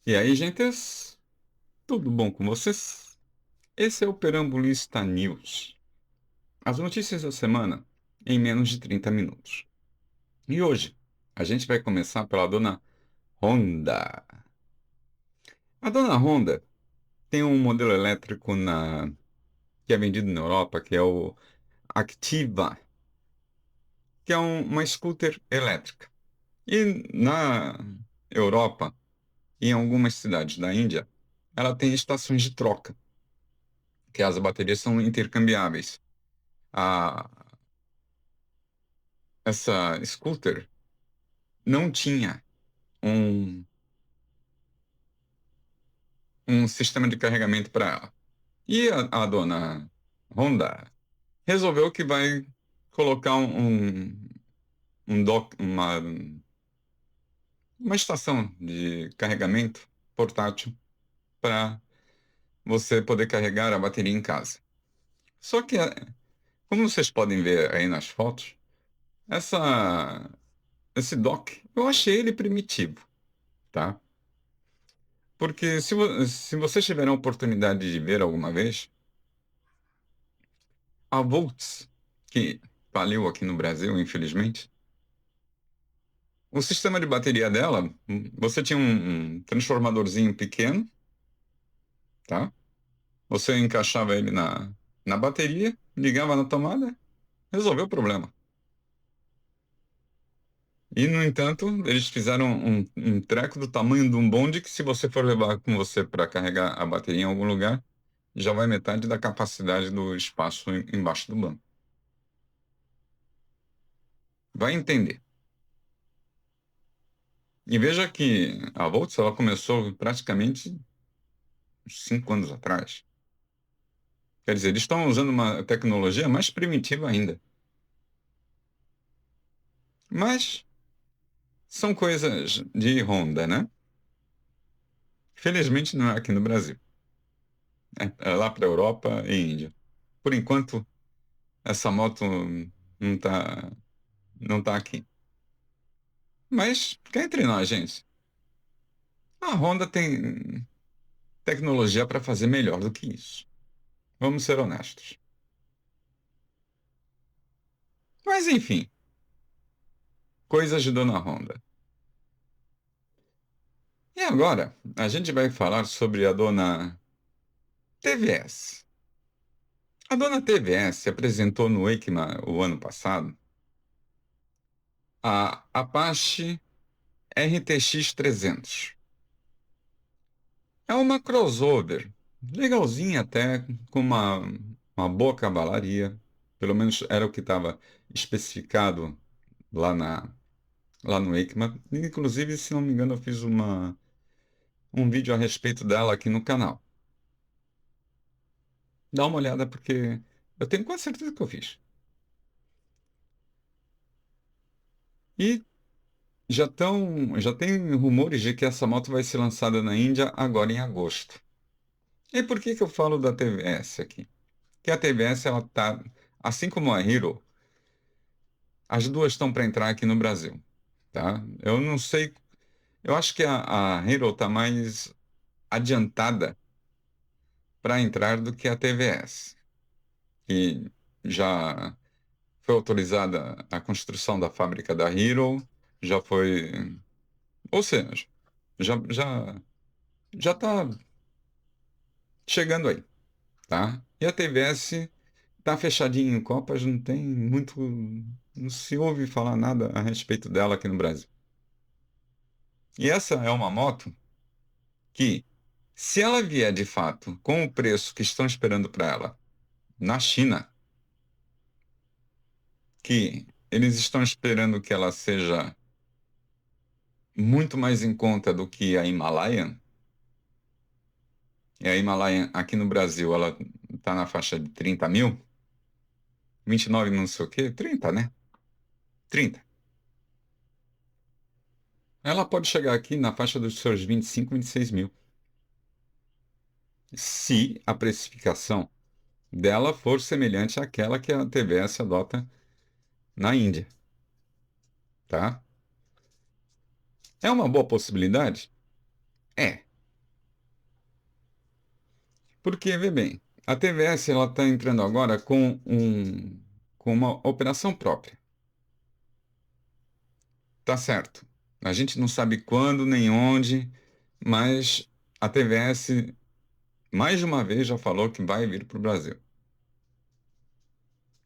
E aí, gentes, tudo bom com vocês? Esse é o Perambulista News. As notícias da semana em menos de 30 minutos. E hoje, a gente vai começar pela dona Honda. A dona Honda tem um modelo elétrico que é vendido na Europa, que é o Activa, que é uma scooter elétrica. E na Europa, e em algumas cidades da Índia, ela tem estações de troca, que as baterias são intercambiáveis. A Essa scooter não tinha um, um sistema de carregamento para ela. E a dona Honda resolveu que vai colocar uma estação de carregamento portátil para você poder carregar a bateria em casa. Só que, como vocês podem ver aí nas fotos, essa, esse dock, eu achei ele primitivo, tá? Porque se vocês tiverem a oportunidade de ver alguma vez, a Volts, que faliu aqui no Brasil, infelizmente, o sistema de bateria dela, você tinha um transformadorzinho pequeno, tá? Você encaixava ele na bateria, ligava na tomada, resolveu o problema. E, no entanto, eles fizeram um treco do tamanho de um bonde que, se você for levar com você para carregar a bateria em algum lugar, já vai metade da capacidade do espaço embaixo do banco. Vai entender. E veja que a Volts ela começou praticamente 5 anos atrás. Quer dizer, eles estão usando uma tecnologia mais primitiva ainda. Mas são coisas de Honda, né? Felizmente não é aqui no Brasil. É lá para a Europa e Índia. Por enquanto, essa moto não tá aqui. Mas cá entre nós, gente. A Honda tem tecnologia para fazer melhor do que isso. Vamos ser honestos. Mas enfim, coisas de Dona Honda. E agora, a gente vai falar sobre a dona TVS. A dona TVS apresentou no EICMA o ano passado a Apache RTX 300. É uma crossover, legalzinha até, com uma boa cavalaria. Pelo menos era o que estava especificado lá, lá no EICMA. Inclusive, se não me engano, eu fiz um vídeo a respeito dela aqui no canal. Dá uma olhada porque eu tenho quase certeza que eu fiz. E já tem rumores de que essa moto vai ser lançada na Índia agora em agosto. E por que que eu falo da TVS aqui? Que a TVS ela tá, assim como a Hero, as duas estão para entrar aqui no Brasil, tá? Eu não sei, eu acho que a Hero está mais adiantada para entrar do que a TVS, que já foi autorizada a construção da fábrica da Hero, já foi, ou seja, já já já está chegando aí, tá? E a TVS tá fechadinha em Copas, não tem muito, não se ouve falar nada a respeito dela aqui no Brasil. E essa é uma moto que, se ela vier de fato com o preço que estão esperando para ela na China, que eles estão esperando que ela seja muito mais em conta do que a Himalayan, e a Himalayan aqui no Brasil ela tá na faixa de 30 mil, 29 não sei o quê, 30, né? 30. Ela pode chegar aqui na faixa dos seus 25, 26 mil, se a precificação dela for semelhante àquela que a TVS adota na Índia, tá? É uma boa possibilidade? É. Porque, vê bem, a TVS ela está entrando agora com uma operação própria. Tá certo. A gente não sabe quando nem onde, mas a TVS mais de uma vez já falou que vai vir para o Brasil.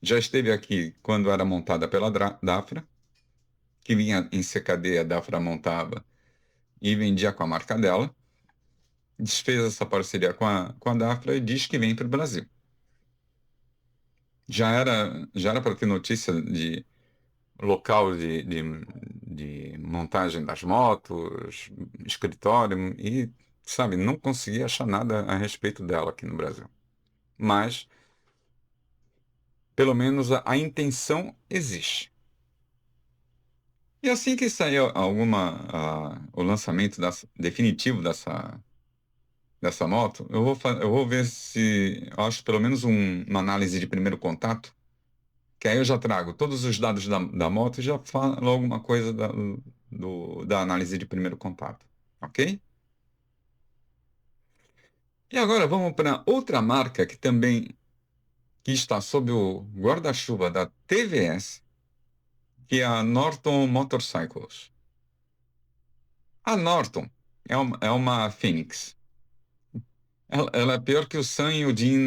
Já esteve aqui quando era montada pela Dafra, que vinha em CKD, a Dafra montava e vendia com a marca dela. Desfez essa parceria com a Dafra e diz que vem para o Brasil. Já era para ter notícia de local de montagem das motos, escritório, e, sabe, não consegui achar nada a respeito dela aqui no Brasil. Mas, pelo menos, a intenção existe. E assim que sair o lançamento definitivo dessa moto, eu vou ver se eu acho pelo menos uma análise de primeiro contato, que aí eu já trago todos os dados da moto e já falo alguma coisa da análise de primeiro contato, ok? E agora vamos para outra marca que está sob o guarda-chuva da TVS, que é a Norton Motorcycles. A Norton é uma Phoenix. Ela é pior que o Sam e o Dean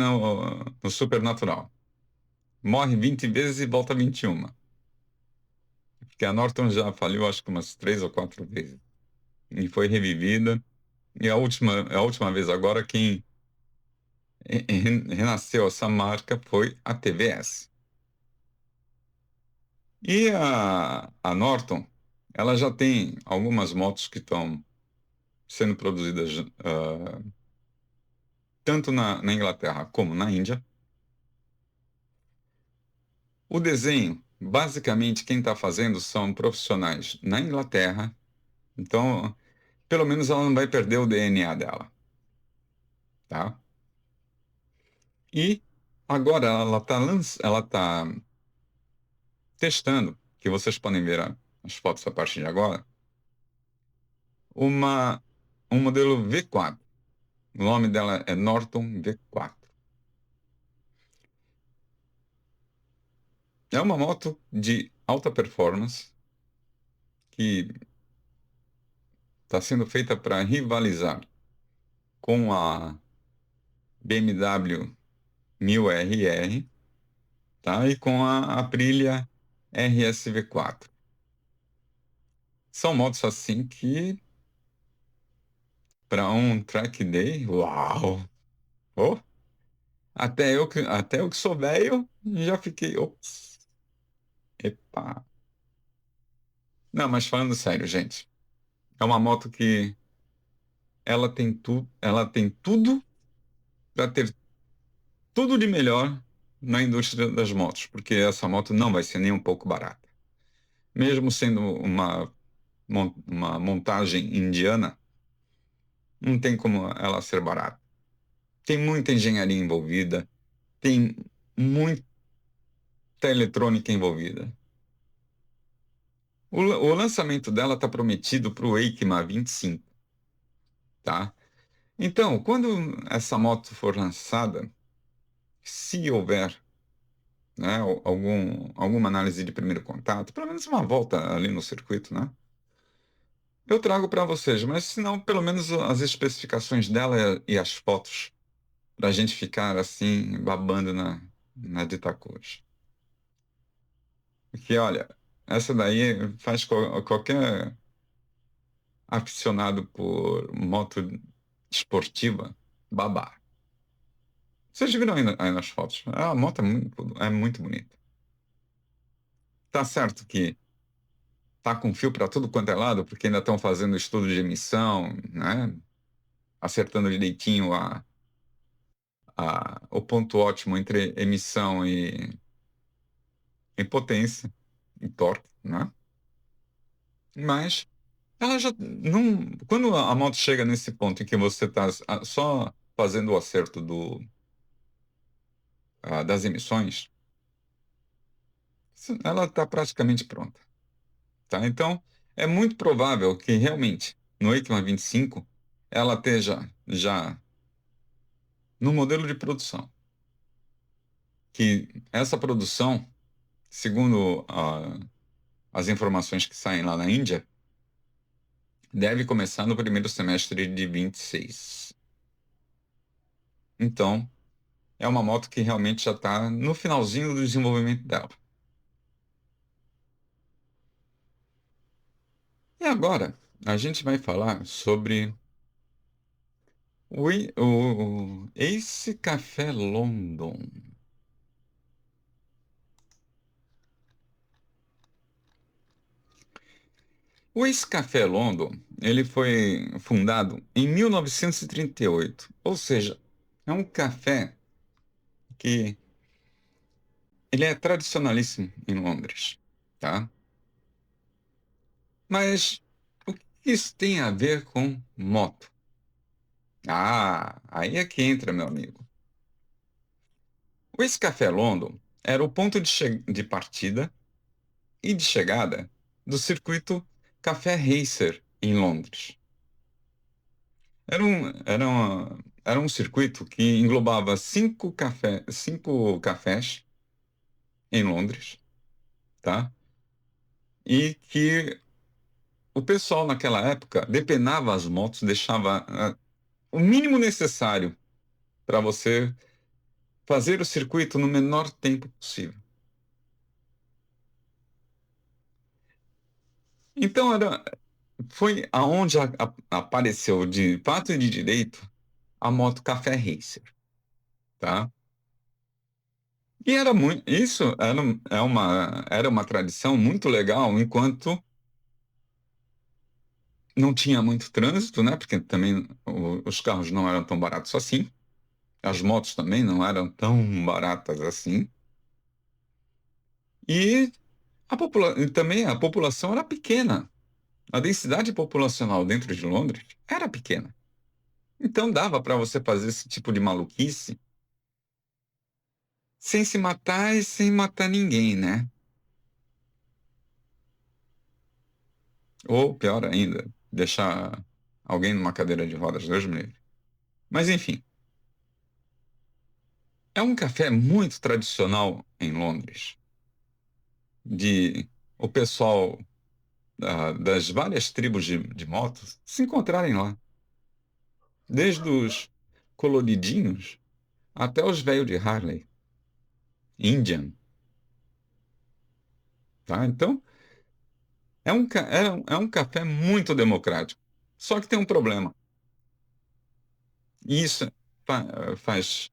no Supernatural. Morre 20 vezes e volta 21. Porque a Norton já faliu acho que umas 3 ou 4 vezes. E foi revivida. E a última vez agora, quem renasceu essa marca foi a TVS. E a Norton, ela já tem algumas motos que estão sendo produzidas tanto na Inglaterra como na Índia. O desenho, basicamente, quem está fazendo são profissionais na Inglaterra, então, pelo menos ela não vai perder o DNA dela, tá? E agora ela tá testando, que vocês podem ver as fotos a partir de agora, uma, um modelo V4. O nome dela é Norton V4. É uma moto de alta performance que está sendo feita para rivalizar com a BMW 1000RR, tá? E com a Aprilia RSV4. São motos assim que, para um track day, uau! Oh, até eu que sou velho, já fiquei, ops, epa. Não, mas falando sério, gente, é uma moto que ela tem tudo para ter tudo de melhor na indústria das motos, porque essa moto não vai ser nem um pouco barata. Mesmo sendo uma montagem indiana, não tem como ela ser barata. Tem muita engenharia envolvida, tem muita eletrônica envolvida. O lançamento dela está prometido para o EICMA 25, tá? Então, quando essa moto for lançada, se houver, né, alguma análise de primeiro contato, pelo menos uma volta ali no circuito, né? Eu trago para vocês, mas se não, pelo menos as especificações dela e as fotos, para a gente ficar assim, babando na dita coisa. Porque, olha, essa daí faz qualquer aficionado por moto esportiva babar. Vocês viram aí nas fotos? A moto é muito bonita. Tá certo que tá com fio para tudo quanto é lado, porque ainda estão fazendo estudo de emissão, né? Acertando direitinho o ponto ótimo entre emissão e potência, e torque, né? Mas ela já não. Quando a moto chega nesse ponto em que você está só fazendo o acerto das emissões, ela está praticamente pronta, tá? Então, é muito provável que realmente no EICMA 25 ela esteja já no modelo de produção. Que essa produção, segundo as informações que saem lá na Índia, deve começar no primeiro semestre de 26. Então, é uma moto que realmente já está no finalzinho do desenvolvimento dela. E agora, a gente vai falar sobre o Ace Café London. O Ace Café London, ele foi fundado em 1938, ou seja, é um café que ele é tradicionalíssimo em Londres, tá? Mas o que isso tem a ver com moto? Ah, aí é que entra, meu amigo. O Ace Café London era o ponto de partida e de chegada do circuito Café Racer em Londres. Era um circuito que englobava cinco cafés em Londres, tá? E que o pessoal naquela época depenava as motos, deixava o mínimo necessário para você fazer o circuito no menor tempo possível. Então foi aonde apareceu de fato e de direito a moto Café Racer, tá? E era muito, isso era uma tradição muito legal enquanto não tinha muito trânsito, né? Porque também os carros não eram tão baratos assim, as motos também não eram tão baratas assim, e e também a população era pequena. A densidade populacional dentro de Londres era pequena. Então dava para você fazer esse tipo de maluquice sem se matar e sem matar ninguém, né? Ou pior ainda, deixar alguém numa cadeira de rodas, Deus me livre. Mas enfim, é um café muito tradicional em Londres, de o pessoal das várias tribos de motos se encontrarem lá, desde os coloridinhos até os velhos de Harley, Indian, tá? Então, é um café muito democrático. Só que tem um problema. E isso faz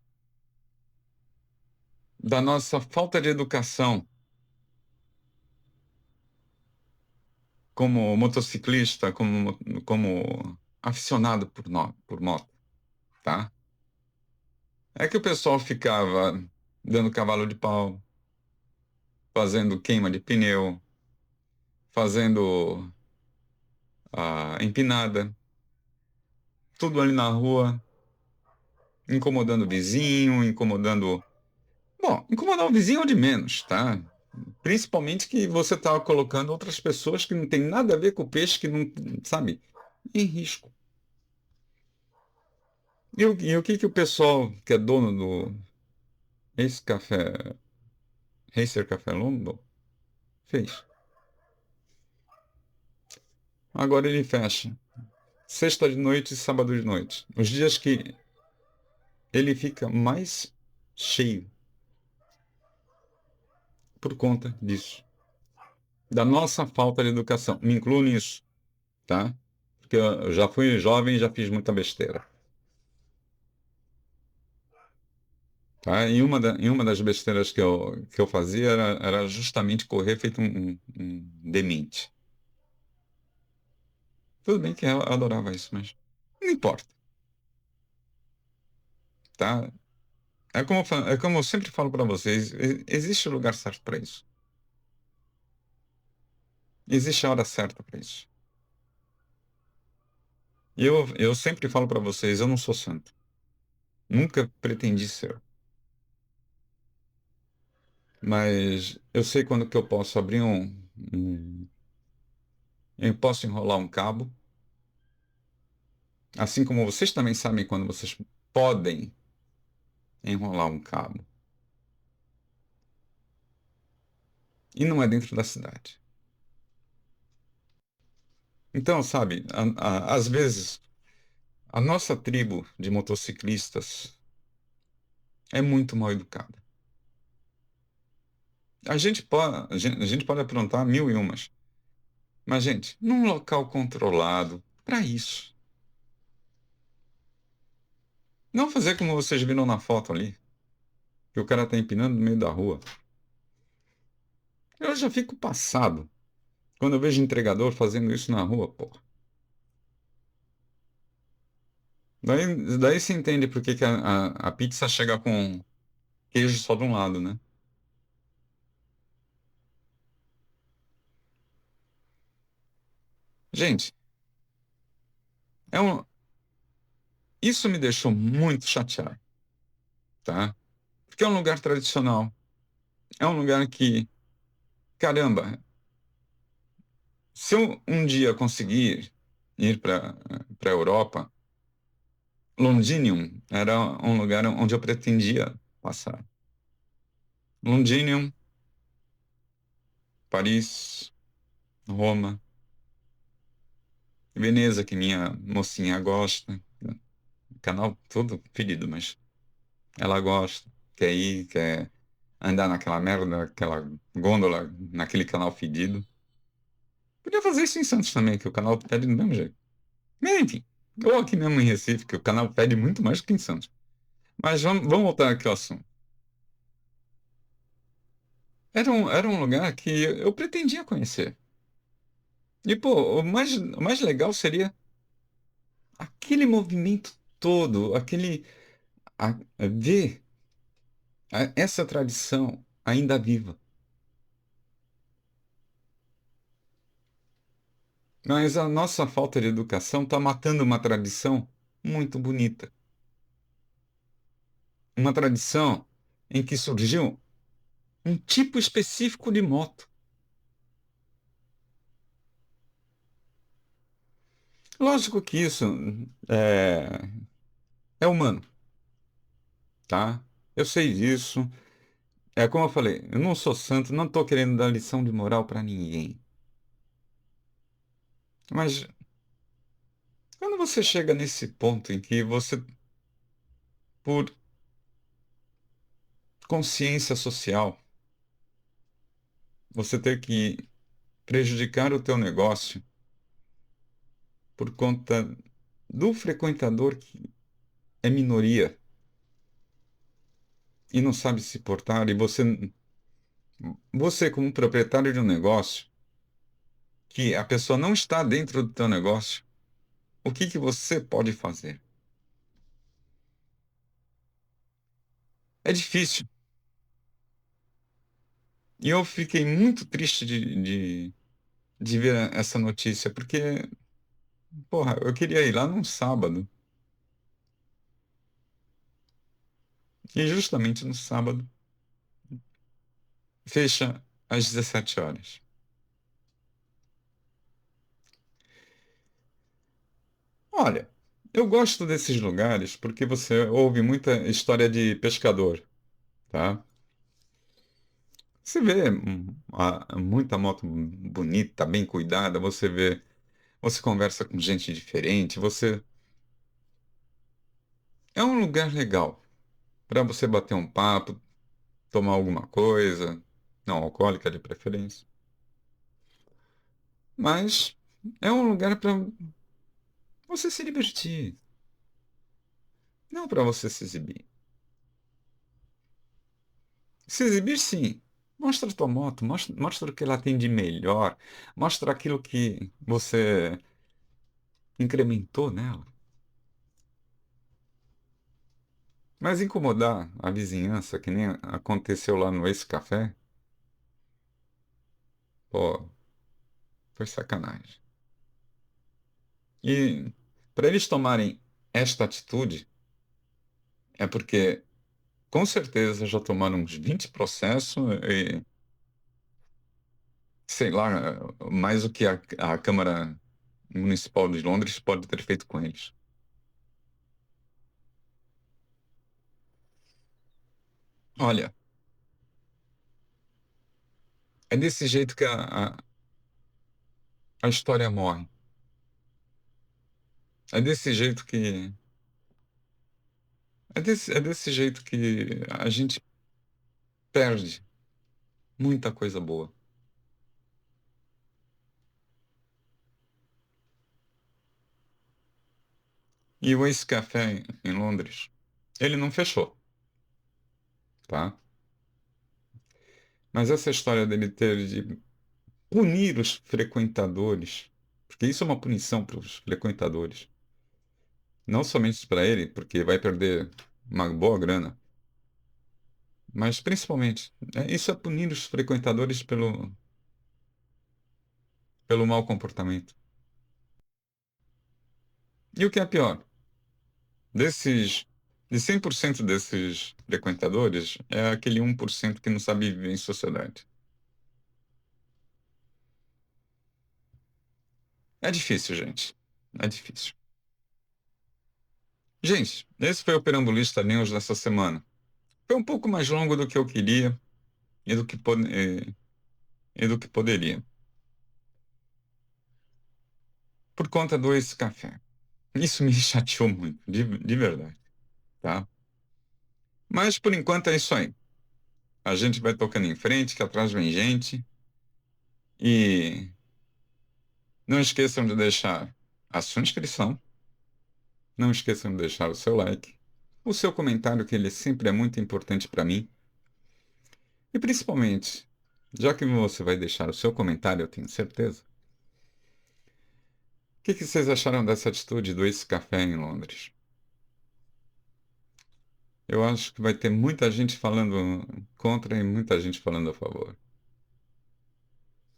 da nossa falta de educação como motociclista, como aficionado por moto, tá? É que o pessoal ficava dando cavalo de pau, fazendo queima de pneu, fazendo a empinada, tudo ali na rua, incomodando o vizinho, incomodando. Bom, incomodar o vizinho é o de menos, tá? Principalmente que você está colocando outras pessoas que não tem nada a ver com o peixe, que não, sabe, em risco. E o que que o pessoal que é dono do Ace Café, Racer Café London fez? Agora ele fecha sexta de noite e sábado de noite. Os dias que ele fica mais cheio por conta disso. Da nossa falta de educação. Me incluo nisso, tá? Porque eu já fui jovem e já fiz muita besteira. Tá? E uma das besteiras que eu fazia era justamente correr feito um demente. Tudo bem que eu adorava isso, mas não importa, tá? É como eu sempre falo para vocês, existe o lugar certo para isso. Existe a hora certa para isso. E eu sempre falo para vocês, eu não sou santo. Nunca pretendi ser. Mas eu sei quando que eu posso abrir eu posso enrolar um cabo, assim como vocês também sabem quando vocês podem enrolar um cabo. E não é dentro da cidade. Então, sabe, às vezes, a nossa tribo de motociclistas é muito mal educada. A gente pode aprontar mil e umas. Mas, gente, num local controlado, para isso. Não fazer como vocês viram na foto ali, que o cara tá empinando no meio da rua. Eu já fico passado quando eu vejo entregador fazendo isso na rua, pô. Daí você entende por que que a pizza chega com queijo só de um lado, né? Gente, é um, isso me deixou muito chateado, tá? Porque é um lugar tradicional. É um lugar que, caramba, se eu um dia conseguir ir para a Europa, Londinium era um lugar onde eu pretendia passar. Londinium, Paris, Roma, Veneza, que minha mocinha gosta. Canal todo fedido, mas ela gosta. Quer ir, quer andar naquela merda, naquela gôndola, naquele canal fedido. Podia fazer isso em Santos também, que o canal fede do mesmo jeito. Mas, enfim, ou aqui mesmo em Recife, que o canal fede muito mais que em Santos. Mas vamos voltar aqui ao assunto. Era um lugar que eu pretendia conhecer. E, pô, o mais legal seria aquele movimento todo, ver essa tradição ainda viva. Mas a nossa falta de educação está matando uma tradição muito bonita. Uma tradição em que surgiu um tipo específico de moto. Lógico que isso é, é humano, tá? Eu sei disso. É como eu falei, eu não sou santo, não estou querendo dar lição de moral para ninguém. Mas quando você chega nesse ponto em que você, por consciência social, você ter que prejudicar o teu negócio por conta do frequentador que é minoria e não sabe se portar, e você como proprietário de um negócio, que a pessoa não está dentro do teu negócio, o que que você pode fazer? É difícil. E eu fiquei muito triste de ver essa notícia, porque, porra, eu queria ir lá num sábado. E justamente no sábado, fecha às 17 horas. Olha, eu gosto desses lugares porque você ouve muita história de pescador, tá? Você vê muita moto bonita, bem cuidada, você conversa com gente diferente, é um lugar legal para você bater um papo, tomar alguma coisa, não alcoólica de preferência, mas é um lugar para você se divertir, não para você se exibir. Se exibir, sim. Mostra a tua moto, mostra o que ela tem de melhor, mostra aquilo que você incrementou nela. Mas incomodar a vizinhança, que nem aconteceu lá no Esse Café, pô, foi sacanagem. E para eles tomarem esta atitude, é porque com certeza já tomaram uns 20 processos e, sei lá, mais o que a Câmara Municipal de Londres pode ter feito com eles. Olha, é desse jeito que a história morre. É desse jeito que. É desse jeito que a gente perde muita coisa boa. E o Ace Café em Londres, ele não fechou, tá? Mas essa história dele ter de punir os frequentadores, porque isso é uma punição para os frequentadores, não somente para ele, porque vai perder uma boa grana, mas principalmente, isso é punir os frequentadores pelo mau comportamento. E o que é pior, desses, de 100% desses frequentadores, é aquele 1% que não sabe viver em sociedade. É difícil, gente. É difícil. Gente, esse foi o Perambulista News dessa semana. Foi um pouco mais longo do que eu queria e do que poderia, por conta do esse café. Isso me chateou muito, de verdade, tá? Mas por enquanto é isso aí. A gente vai tocando em frente, que atrás vem gente. E não esqueçam de deixar a sua inscrição, não esqueçam de deixar o seu like, o seu comentário, que ele sempre é muito importante para mim. E principalmente, já que você vai deixar o seu comentário, eu tenho certeza. O que vocês acharam dessa atitude do esse café em Londres? Eu acho que vai ter muita gente falando contra e muita gente falando a favor.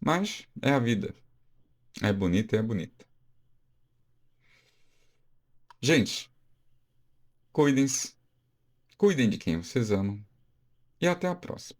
Mas é a vida. É bonita e é bonita. Gente, cuidem-se, cuidem de quem vocês amam e até a próxima.